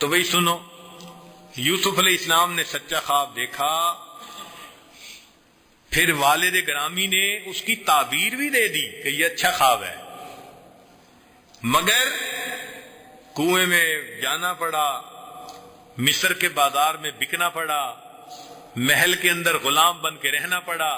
تو بھئی سنو، یوسف علیہ السلام نے سچا خواب دیکھا، پھر والد گرامی نے اس کی تعبیر بھی دے دی کہ یہ اچھا خواب ہے، مگر کنویں میں جانا پڑا، مصر کے بازار میں بکنا پڑا، محل کے اندر غلام بن کے رہنا پڑا،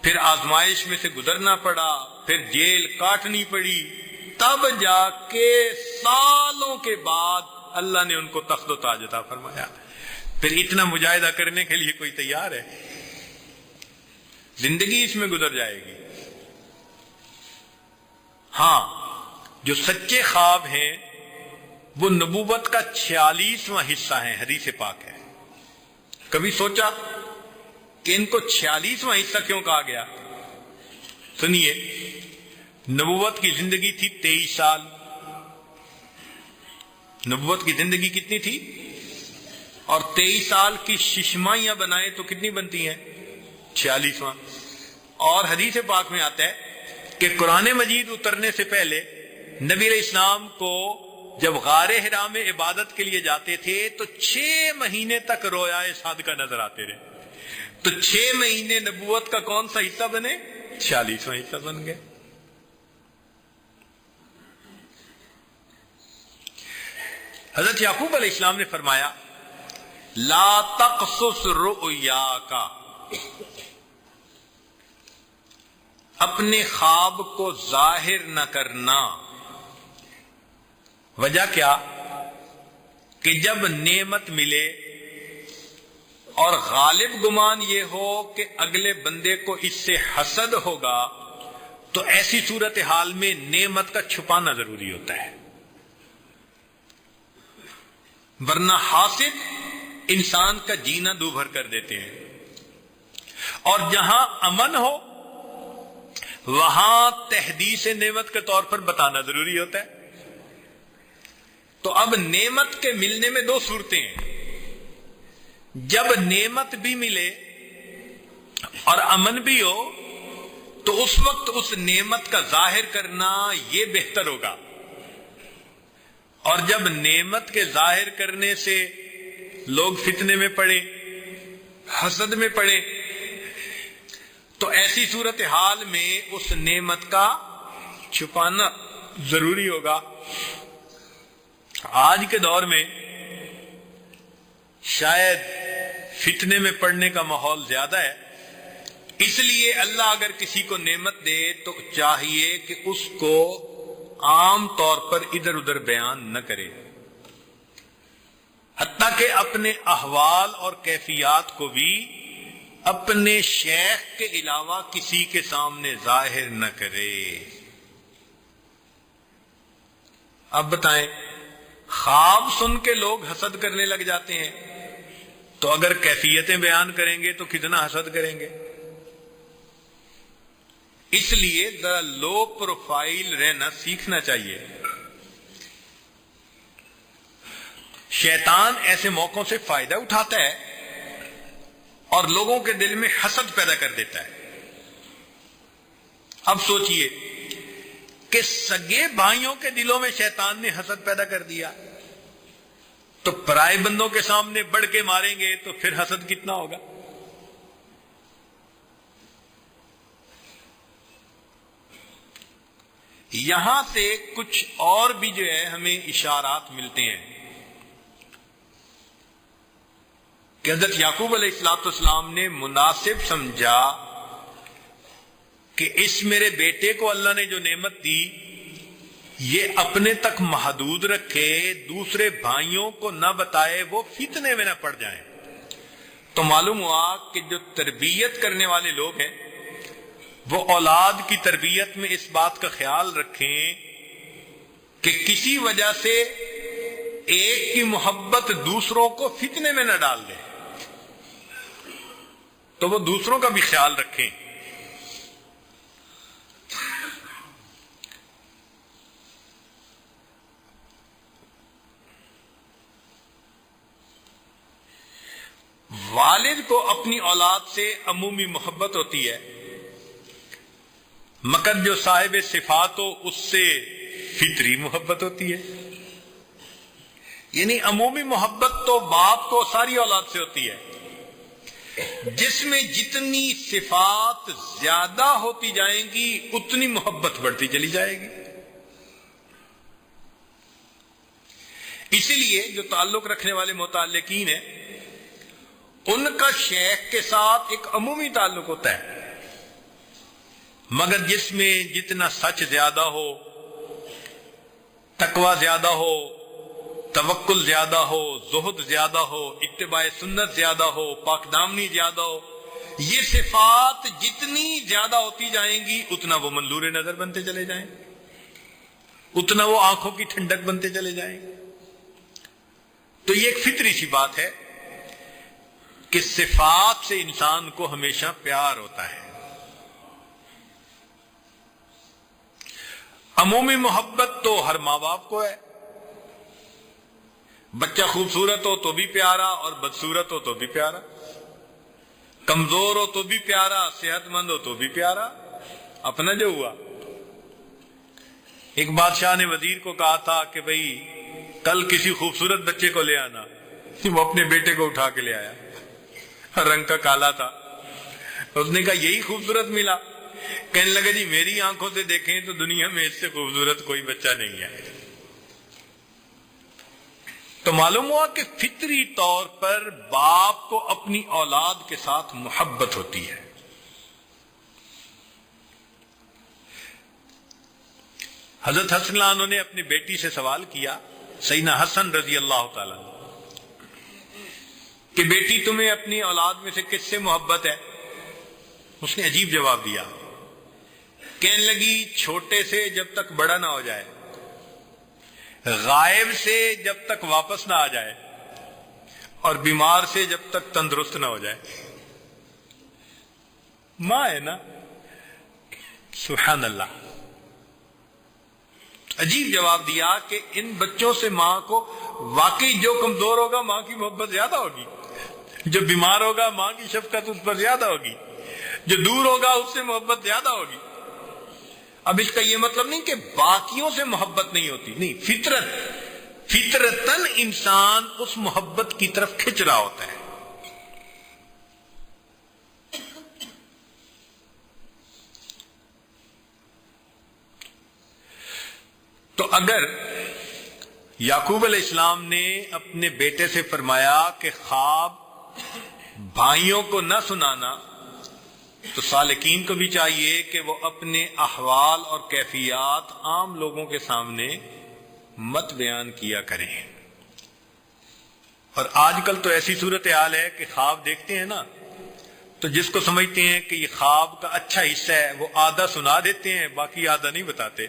پھر آزمائش میں سے گزرنا پڑا، پھر جیل کاٹنی پڑی، تب جا کے سالوں کے بعد اللہ نے ان کو تخت و تاج عطا فرمایا۔ پھر اتنا مجاہدہ کرنے کے لیے کوئی تیار ہے؟ زندگی اس میں گزر جائے گی۔ ہاں، جو سچے خواب ہیں وہ نبوت کا 46واں حصہ ہے، حدیث پاک ہے۔ کبھی سوچا کہ ان کو 46واں حصہ کیوں کہا گیا؟ سنیے، نبوت کی زندگی تھی 23 سال۔ نبوت کی زندگی کتنی تھی؟ اور 23 سال کی ششمائیاں بنائیں تو کتنی بنتی ہیں؟ 46واں۔ اور حدیث پاک میں آتا ہے کہ قرآن مجید اترنے سے پہلے نبی علیہ السلام کو جب غار حرا میں عبادت کے لیے جاتے تھے تو 6 مہینے تک رویائے صادقہ نظر آتے رہے۔ تو 6 مہینے نبوت کا کون سا حصہ بنے؟ 46واں حصہ بن گئے۔ حضرت یعقوب علیہ السلام نے فرمایا، لا تقصص رؤیاک، اپنے خواب کو ظاہر نہ کرنا۔ وجہ کیا؟ کہ جب نعمت ملے اور غالب گمان یہ ہو کہ اگلے بندے کو اس سے حسد ہوگا تو ایسی صورتحال میں نعمت کا چھپانا ضروری ہوتا ہے، ورنہ حاسد انسان کا جینا دوبھر کر دیتے ہیں۔ اور جہاں امن ہو وہاں تحدیث نعمت کے طور پر بتانا ضروری ہوتا ہے۔ تو اب نعمت کے ملنے میں 2 صورتیں ہیں، جب نعمت بھی ملے اور امن بھی ہو تو اس وقت اس نعمت کا ظاہر کرنا یہ بہتر ہوگا، اور جب نعمت کے ظاہر کرنے سے لوگ فتنے میں پڑے، حسد میں پڑے، تو ایسی صورتحال میں اس نعمت کا چھپانا ضروری ہوگا۔ آج کے دور میں شاید فتنے میں پڑنے کا ماحول زیادہ ہے، اس لیے اللہ اگر کسی کو نعمت دے تو چاہیے کہ اس کو عام طور پر ادھر ادھر بیان نہ کرے، حتیٰ کہ اپنے احوال اور کیفیات کو بھی اپنے شیخ کے علاوہ کسی کے سامنے ظاہر نہ کرے۔ اب بتائیں، خواب سن کے لوگ حسد کرنے لگ جاتے ہیں، تو اگر کیفیتیں بیان کریں گے تو کتنا حسد کریں گے؟ اس لیے ذرا لو پروفائل رہنا سیکھنا چاہیے۔ شیطان ایسے موقعوں سے فائدہ اٹھاتا ہے اور لوگوں کے دل میں حسد پیدا کر دیتا ہے۔ اب سوچئے کہ سگے بھائیوں کے دلوں میں شیطان نے حسد پیدا کر دیا، تو پرائے بندوں کے سامنے بڑھ کے ماریں گے تو پھر حسد کتنا ہوگا؟ یہاں سے کچھ اور بھی جو ہے ہمیں اشارات ملتے ہیں کہ حضرت یعقوب علیہ السلام نے مناسب سمجھا کہ اس میرے بیٹے کو اللہ نے جو نعمت دی یہ اپنے تک محدود رکھے، دوسرے بھائیوں کو نہ بتائے، وہ فتنے میں نہ پڑ جائیں۔ تو معلوم ہوا کہ جو تربیت کرنے والے لوگ ہیں وہ اولاد کی تربیت میں اس بات کا خیال رکھیں کہ کسی وجہ سے ایک کی محبت دوسروں کو فتنے میں نہ ڈال دے، تو وہ دوسروں کا بھی خیال رکھیں۔ والد کو اپنی اولاد سے عمومی محبت ہوتی ہے، مگر جو صاحب صفات ہو اس سے فطری محبت ہوتی ہے۔ یعنی عمومی محبت تو باپ کو ساری اولاد سے ہوتی ہے، جس میں جتنی صفات زیادہ ہوتی جائیں گی اتنی محبت بڑھتی چلی جائے گی۔ اسی لیے جو تعلق رکھنے والے متعلقین ہیں ان کا شیخ کے ساتھ ایک عمومی تعلق ہوتا ہے، مگر جس میں جتنا سچ زیادہ ہو، تقوی زیادہ ہو، توکل زیادہ ہو، زہد زیادہ ہو، اتباع سنت زیادہ ہو، پاک دامنی زیادہ ہو، یہ صفات جتنی زیادہ ہوتی جائیں گی اتنا وہ منظور نظر بنتے چلے جائیں، اتنا وہ آنکھوں کی ٹھنڈک بنتے چلے جائیں۔ تو یہ ایک فطری سی بات ہے کہ صفات سے انسان کو ہمیشہ پیار ہوتا ہے۔ عمومی محبت تو ہر ماں باپ کو ہے، بچہ خوبصورت ہو تو بھی پیارا اور بدصورت ہو تو بھی پیارا، کمزور ہو تو بھی پیارا، صحت مند ہو تو بھی پیارا، اپنا جو ہوا۔ ایک بادشاہ نے وزیر کو کہا تھا کہ بھئی کل کسی خوبصورت بچے کو لے آنا، وہ اپنے بیٹے کو اٹھا کے لے آیا، رنگ کا کالا تھا، اس نے کہا یہی خوبصورت ملا؟ کہنے لگا جی میری آنکھوں سے دیکھیں تو دنیا میں اس سے خوبصورت کوئی بچہ نہیں ہے۔ تو معلوم ہوا کہ فطری طور پر باپ کو اپنی اولاد کے ساتھ محبت ہوتی ہے۔ حضرت حسن اللہ عنہ نے اپنی بیٹی سے سوال کیا، سیدنا حسن رضی اللہ تعالیٰ، کہ بیٹی تمہیں اپنی اولاد میں سے کس سے محبت ہے؟ اس نے عجیب جواب دیا، کہنے لگی چھوٹے سے جب تک بڑا نہ ہو جائے، غائب سے جب تک واپس نہ آ جائے، اور بیمار سے جب تک تندرست نہ ہو جائے۔ ماں ہے نا، سبحان اللہ، عجیب جواب دیا کہ ان بچوں سے ماں کو واقعی جو کمزور ہوگا ماں کی محبت زیادہ ہوگی، جو بیمار ہوگا ماں کی شفقت اس پر زیادہ ہوگی، جو دور ہوگا اس سے محبت زیادہ ہوگی۔ اب اس کا یہ مطلب نہیں کہ باقیوں سے محبت نہیں ہوتی، نہیں، فطرتاً انسان اس محبت کی طرف کھنچ رہا ہوتا ہے۔ تو اگر یعقوب علیہ السلام نے اپنے بیٹے سے فرمایا کہ خواب بھائیوں کو نہ سنانا، تو سالکین کو بھی چاہیے کہ وہ اپنے احوال اور کیفیات عام لوگوں کے سامنے مت بیان کیا کریں۔ اور آج کل تو ایسی صورتحال ہے کہ خواب دیکھتے ہیں نا تو جس کو سمجھتے ہیں کہ یہ خواب کا اچھا حصہ ہے وہ آدھا سنا دیتے ہیں، باقی آدھا نہیں بتاتے۔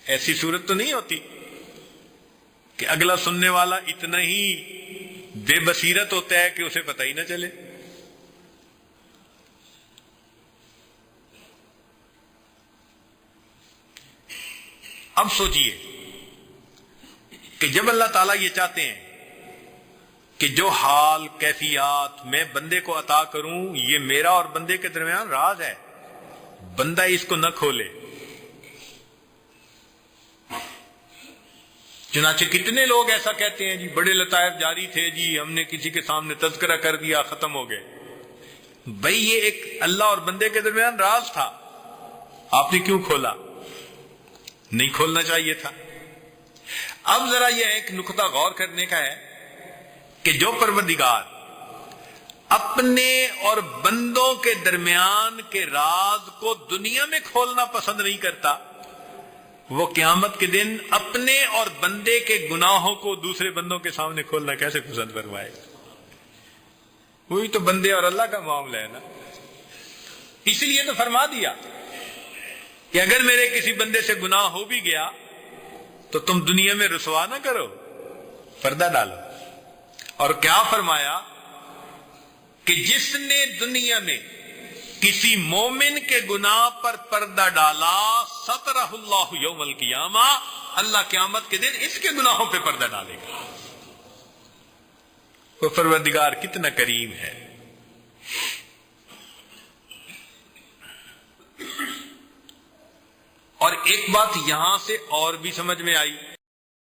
ایسی صورت تو نہیں ہوتی کہ اگلا سننے والا اتنا ہی بے بصیرت ہوتا ہے کہ اسے پتہ ہی نہ چلے۔ اب سوچئے کہ جب اللہ تعالیٰ یہ چاہتے ہیں کہ جو حال کیفیات میں بندے کو عطا کروں یہ میرا اور بندے کے درمیان راز ہے، بندہ اس کو نہ کھولے، چنانچہ کتنے لوگ ایسا کہتے ہیں جی بڑے لطائف جاری تھے جی، ہم نے کسی کے سامنے تذکرہ کر دیا، ختم ہو گئے۔ بھئی یہ ایک اللہ اور بندے کے درمیان راز تھا، آپ نے کیوں کھولا؟ نہیں کھولنا چاہیے تھا۔ اب ذرا یہ ایک نقطہ غور کرنے کا ہے کہ جو پروردگار اپنے اور بندوں کے درمیان کے راز کو دنیا میں کھولنا پسند نہیں کرتا، وہ قیامت کے دن اپنے اور بندے کے گناہوں کو دوسرے بندوں کے سامنے کھولنا کیسے پسند فرمائے؟ وہی تو بندے اور اللہ کا معاملہ ہے نا۔ اس لیے تو فرما دیا کہ اگر میرے کسی بندے سے گناہ ہو بھی گیا تو تم دنیا میں رسوا نہ کرو، پردہ ڈالو۔ اور کیا فرمایا کہ جس نے دنیا میں کسی مومن کے گناہ پر پردہ ڈالا سترہ اللہ یوم القیامہ، اللہ قیامت کے دن اس کے گناہوں پہ پردہ ڈالے گا۔ وہ پروردگار کتنا کریم ہے۔ اور ایک بات یہاں سے اور بھی سمجھ میں آئی